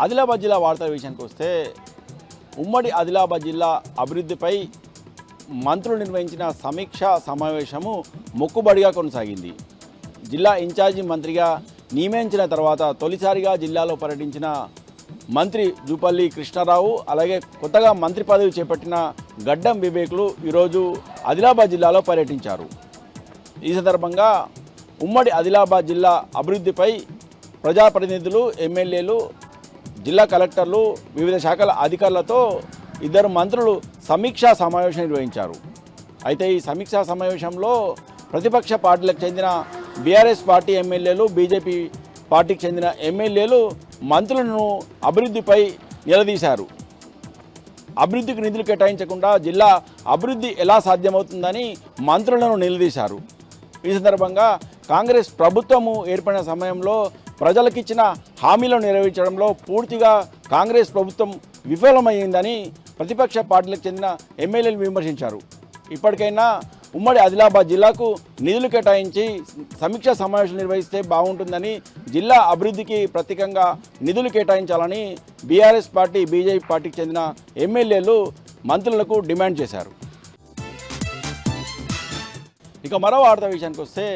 ఆదిలాబాద్ జిల్లా వార్తల విషయానికి వస్తే ఉమ్మడి ఆదిలాబాద్ జిల్లా అభివృద్ధిపై మంత్రులు నిర్వహించిన సమీక్షా సమావేశము మొక్కుబడిగా కొనసాగింది. జిల్లా ఇన్ఛార్జి మంత్రిగా నియమించిన తర్వాత తొలిసారిగా జిల్లాలో పర్యటించిన మంత్రి జూపల్లి కృష్ణారావు, అలాగే కొత్తగా మంత్రి పదవి చేపట్టిన గడ్డం వివేకులు ఈరోజు ఆదిలాబాద్ జిల్లాలో పర్యటించారు. ఈ సందర్భంగా ఉమ్మడి ఆదిలాబాద్ జిల్లా అభివృద్ధిపై ప్రజాప్రతినిధులు, ఎమ్మెల్యేలు, జిల్లా కలెక్టర్లు, వివిధ శాఖల అధికారులతో ఇద్దరు మంత్రులు సమీక్షా సమావేశం నిర్వహించారు. అయితే ఈ సమీక్షా సమావేశంలో ప్రతిపక్ష పార్టీలకు చెందిన బీఆర్ఎస్ పార్టీ ఎమ్మెల్యేలు, బీజేపీ పార్టీకి చెందిన ఎమ్మెల్యేలు మంత్రులను అభివృద్ధిపై నిలదీశారు. అభివృద్ధికి నిధులు కేటాయించకుండా జిల్లా అభివృద్ధి ఎలా సాధ్యమవుతుందని మంత్రులను నిలదీశారు. ఈ సందర్భంగా కాంగ్రెస్ ప్రభుత్వము ఏర్పడిన సమయంలో ప్రజలకిచ్చిన హామీలను నెరవేర్చడంలో పూర్తిగా కాంగ్రెస్ ప్రభుత్వం విఫలమైందని ప్రతిపక్ష పార్టీలకు చెందిన ఎమ్మెల్యేలు విమర్శించారు. ఇప్పటికైనా ఉమ్మడి ఆదిలాబాద్ జిల్లాకు నిధులు కేటాయించి సమీక్షా సమావేశం నిర్వహిస్తే బాగుంటుందని, జిల్లా అభివృద్ధికి ప్రత్యేకంగా నిధులు కేటాయించాలని బీఆర్ఎస్ పార్టీ, బీజేపీ పార్టీకి చెందిన ఎమ్మెల్యేలు మంత్రులకు డిమాండ్ చేశారు. ఇక మరో వార్త విషయానికి వస్తే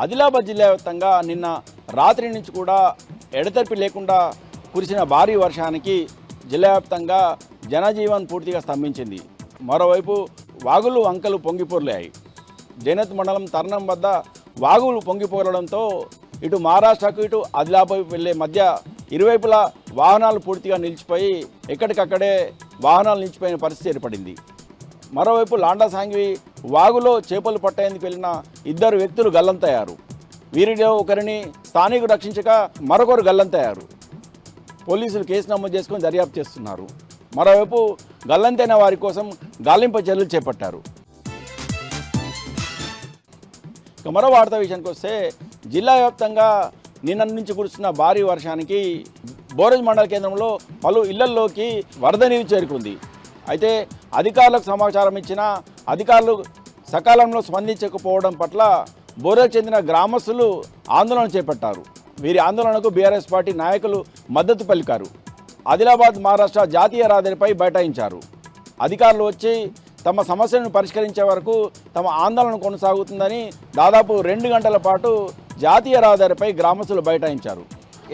ఆదిలాబాద్ జిల్లా వ్యాప్తంగా నిన్న రాత్రి నుంచి కూడా ఎడతెరిపి లేకుండా కురిసిన భారీ వర్షానికి జిల్లా వ్యాప్తంగా జనజీవన్ పూర్తిగా స్తంభించింది. మరోవైపు వాగులు, వంకలు పొంగిపొర్లాయి. జైనత్ మండలం తర్నం వద్ద వాగులు పొంగిపోరడంతో ఇటు మహారాష్ట్రకు, ఇటు ఆదిలాబాద్ వెళ్లే మధ్య ఇరువైపులా వాహనాలు పూర్తిగా నిలిచిపోయి ఎక్కడికక్కడే వాహనాలు నిలిచిపోయిన పరిస్థితి ఏర్పడింది. మరోవైపు లాండా సాంగ్వి వాగులో చేపలు పట్టేందుకు వెళ్లిన ఇద్దరు వ్యక్తులు గల్లంతయ్యారు. వీరిలో ఒకరిని స్థానికులు రక్షించగా మరొకరు గల్లంతయ్యారు. పోలీసులు కేసు నమోదు చేసుకుని దర్యాప్తు చేస్తున్నారు. మరోవైపు గల్లంతైన వారి కోసం గాలింపు చర్యలు చేపట్టారు. ఇక మరో వార్త విషయానికి వస్తే జిల్లా వ్యాప్తంగా నిన్న నుంచి కురుస్తున్న భారీ వర్షానికి బోరజ్ మండల కేంద్రంలో పలు ఇళ్లల్లోకి వరద నీరు చేరుకుంది. అయితే అధికారులకు సమాచారం ఇచ్చినా అధికారులు సకాలంలో స్పందించకపోవడం పట్ల బోరజ్ చెందిన గ్రామస్తులు ఆందోళన చేపట్టారు. వీరి ఆందోళనకు బీఆర్ఎస్ పార్టీ నాయకులు మద్దతు పలికారు. ఆదిలాబాద్ మహారాష్ట్ర జాతీయ రహదారిపై బైఠాయించారు. అధికారులు వచ్చి తమ సమస్యలను పరిష్కరించే వరకు తమ ఆందోళన కొనసాగుతుందని దాదాపు 2 గంటల పాటు జాతీయ రహదారిపై గ్రామస్తులు బైఠాయించారు.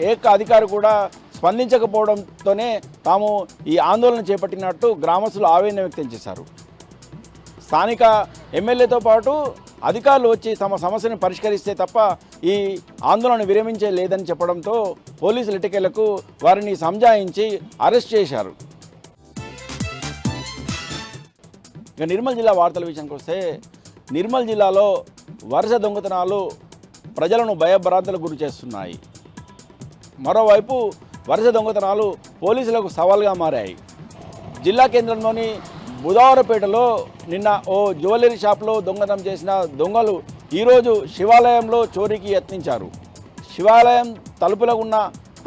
ఏక అధికారి కూడా స్పందించకపోవడంతోనే తాము ఈ ఆందోళన చేపట్టినట్టు గ్రామస్తులు ఆవేదన వ్యక్తం చేశారు. స్థానిక ఎమ్మెల్యేతో పాటు అధికారులు వచ్చి తమ సమస్యను పరిష్కరిస్తే తప్ప ఈ ఆందోళన విరమించే లేదని చెప్పడంతో పోలీసులు ఇటుకలకు వారిని సంజాయించి అరెస్ట్ చేశారు. ఇక నిర్మల్ జిల్లా వార్తల విషయానికి వస్తే నిర్మల్ జిల్లాలో వరుస దొంగతనాలు ప్రజలను భయభ్రాంతులకు గురి చేస్తున్నాయి. మరోవైపు వరుస దొంగతనాలు పోలీసులకు సవాల్గా మారాయి. జిల్లా కేంద్రంలోని బుధవారపేటలో నిన్న ఓ జ్యువెలరీ షాప్లో దొంగతనం చేసిన దొంగలు ఈరోజు శివాలయంలో చోరీకి యత్నించారు. శివాలయం తలుపులకు ఉన్న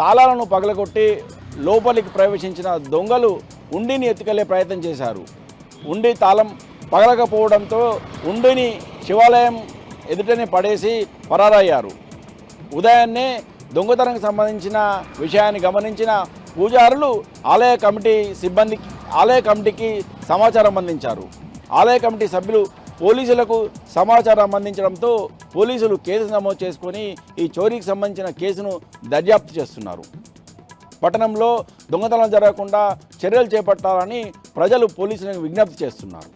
తాళాలను పగలగొట్టి లోపలికి ప్రవేశించిన దొంగలు ఉండిని ఎత్తుకెళ్లే ప్రయత్నం చేశారు. ఉండి తాళం పగలకపోవడంతో ఉండిని శివాలయం ఎదుటనే పడేసి పరారయ్యారు. ఉదయాన్నే దొంగతనానికి సంబంధించిన విషయాన్ని గమనించిన పూజారులు ఆలయ కమిటీకి సమాచారం అందించారు. ఆలయ కమిటీ సభ్యులు పోలీసులకు సమాచారం అందించడంతో పోలీసులు కేసు నమోదు చేసుకొని ఈ చోరీకి సంబంధించిన కేసును దర్యాప్తు చేస్తున్నారు. పట్టణంలో దొంగతనం జరగకుండా చర్యలు చేపట్టాలని ప్రజలు పోలీసులకు విజ్ఞప్తి చేస్తున్నారు.